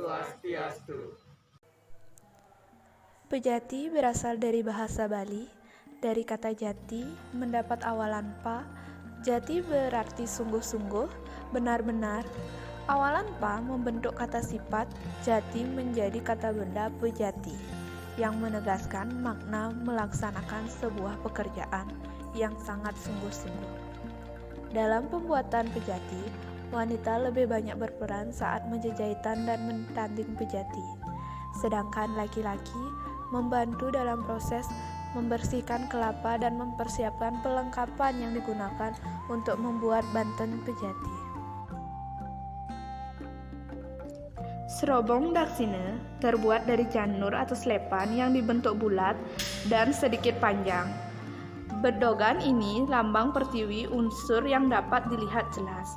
Swastiastu. Pejati berasal dari bahasa Bali, dari kata jati, mendapat awalan pa. Jati berarti sungguh-sungguh, benar-benar. Awalan pa membentuk kata sifat, jati menjadi kata benda pejati, yang menegaskan makna melaksanakan sebuah pekerjaan yang sangat sungguh-sungguh. Dalam pembuatan pejati, wanita lebih banyak berperan saat menjahitan dan mentanding pejati, sedangkan laki-laki membantu dalam proses membersihkan kelapa dan mempersiapkan perlengkapan yang digunakan untuk membuat banten pejati. Serobong daksina terbuat dari janur atau selepan yang dibentuk bulat dan sedikit panjang. Bedogan ini lambang pertiwi, unsur yang dapat dilihat jelas.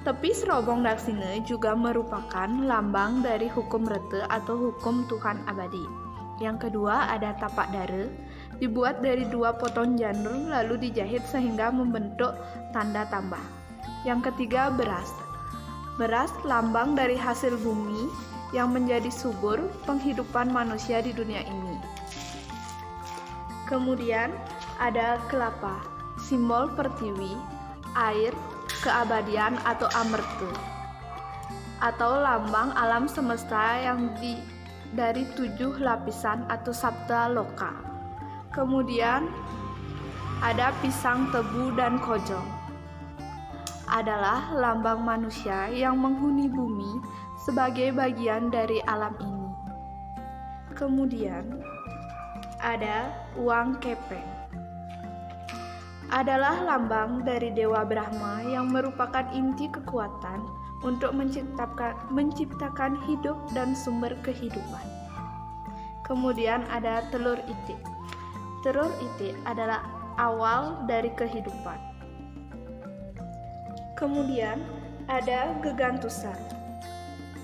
Tepi serobong daksina juga merupakan lambang dari hukum rete atau hukum Tuhan abadi. Yang kedua ada tapak dara, dibuat dari 2 potong janur lalu dijahit sehingga membentuk tanda tambah. Yang ketiga beras. Beras lambang dari hasil bumi yang menjadi subur penghidupan manusia di dunia ini. Kemudian ada kelapa, simbol pertiwi, air, keabadian atau amerta, atau lambang alam semesta yang dari 7 lapisan atau sabta loka. Kemudian ada pisang, tebu, dan kojong. Adalah lambang manusia yang menghuni bumi sebagai bagian dari alam ini. Kemudian ada uang kepeng. Adalah lambang dari Dewa Brahma yang merupakan inti kekuatan untuk menciptakan hidup dan sumber kehidupan. Kemudian ada telur itik. Telur itik adalah awal dari kehidupan. Kemudian ada gegantusan.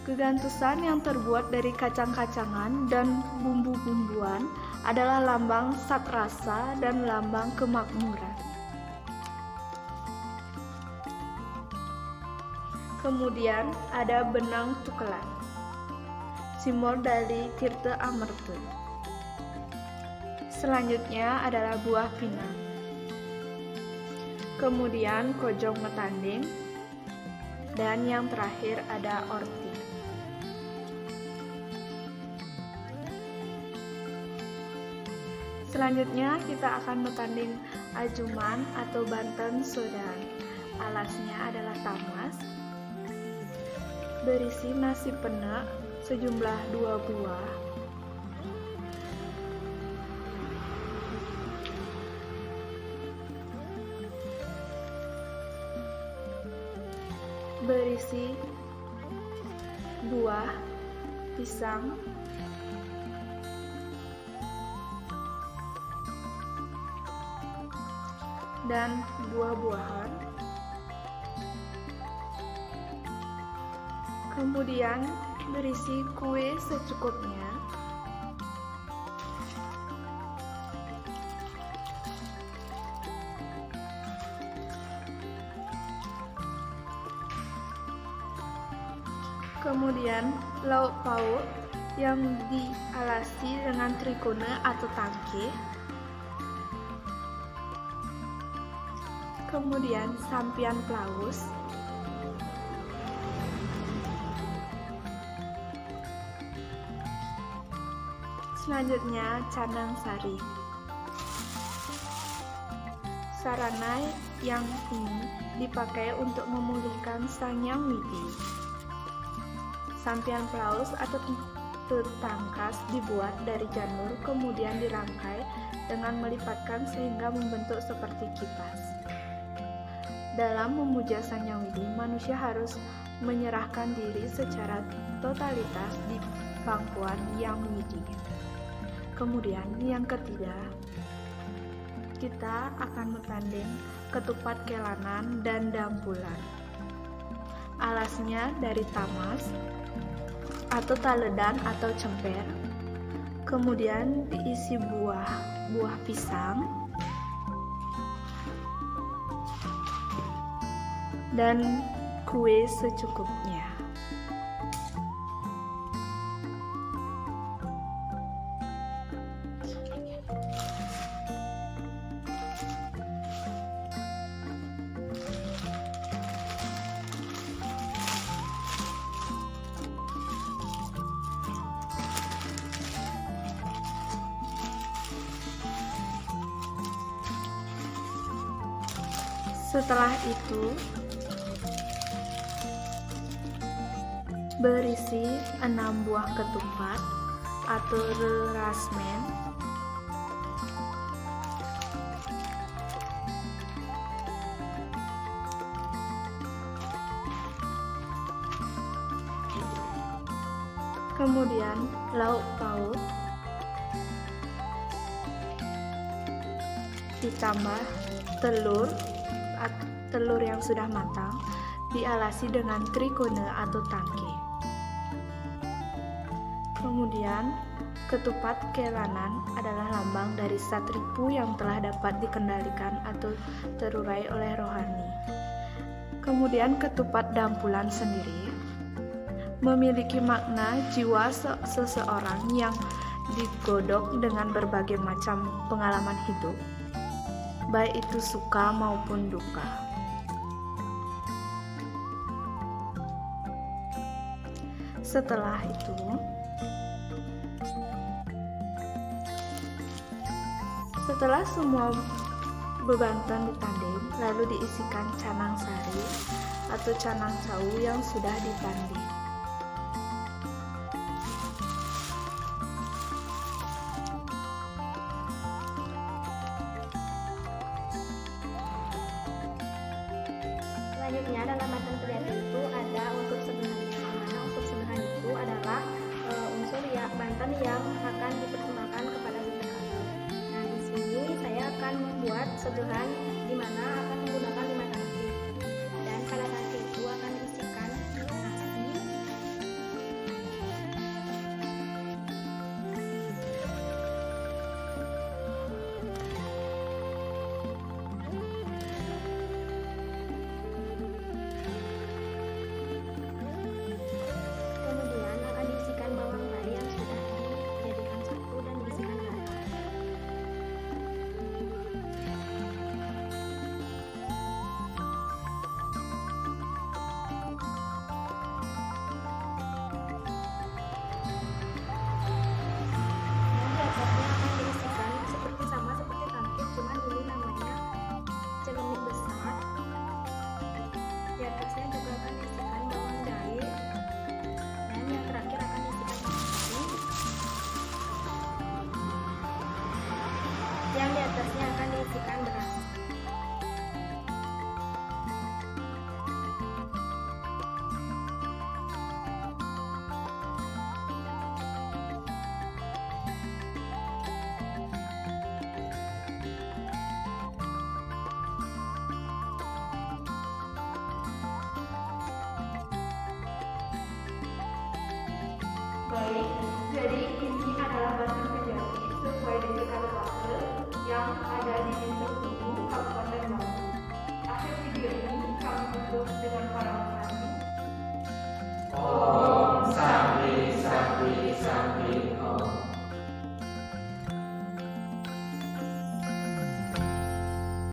Gegantusan yang terbuat dari kacang-kacangan dan bumbu-bumbuan adalah lambang satrasa dan lambang kemakmuran. Kemudian ada benang tukelan, simbol dari Tirta Amerta. Selanjutnya adalah buah pinang. Kemudian kojong metanding, dan yang terakhir ada orti. Selanjutnya kita akan metanding ajuman atau banten sodan. Alasnya adalah tamas, berisi nasi penak sejumlah 2 buah, berisi buah pisang, dan buah-buahan. Kemudian berisi kue secukupnya. Kemudian lauk pauk yang dialasi dengan trikona atau tangke. Kemudian sampian plaus. Selanjutnya canang sari. Sarana yang ini dipakai untuk memulihkan Sang Hyang Widi. Sampian plaus atau tetangkas dibuat dari janur kemudian dirangkai dengan melipatkan sehingga membentuk seperti kipas. Dalam memuja Sang Hyang Widi, manusia harus menyerahkan diri secara totalitas di pangkuan Yang Widi. Kemudian yang ketiga, kita akan metanding ketupat kelanan dan dampulan. Alasnya dari tamas atau taledan atau cemper. Kemudian diisi buah pisang dan kue secukupnya. Setelah itu, berisi 6 buah ketupat atau rasmen. Kemudian lauk pauk ditambah telur yang sudah matang, dialasi dengan trikone atau tangke. Kemudian ketupat kelanan adalah lambang dari satripu yang telah dapat dikendalikan atau terurai oleh rohani. Kemudian ketupat dampulan sendiri memiliki makna jiwa seseorang yang digodok dengan berbagai macam pengalaman hidup, baik itu suka maupun duka. Setelah semua bebantan ditanding, lalu diisikan canang sari atau canang cawu yang sudah ditanding. Selanjutnya dalam matang terjadi itu ada unsur sederhana. Mana unsur sederhana itu adalah unsur banten yang akan dipersembahkan kepada bintang. Nah, di sini saya akan membuat seduhan di mana akan menggunakan 5 tangki. Dan pada tangki itu akan diisikan nasi, kemudian akan diisikan bawang pari yang sudah dijadikan satu dan diisikan garam. Di atasnya juga akan diisikan bawang jahe, dan yang terakhir akan diisikan bawang putih. Yang di atasnya akan diisikan beras. Baik, jadi ini adalah Batang Kejati sesuai dengan Kabupaten yang ada di Desa Tugu, Kabupaten Bandung. Akhir video ini kami tutup dengan para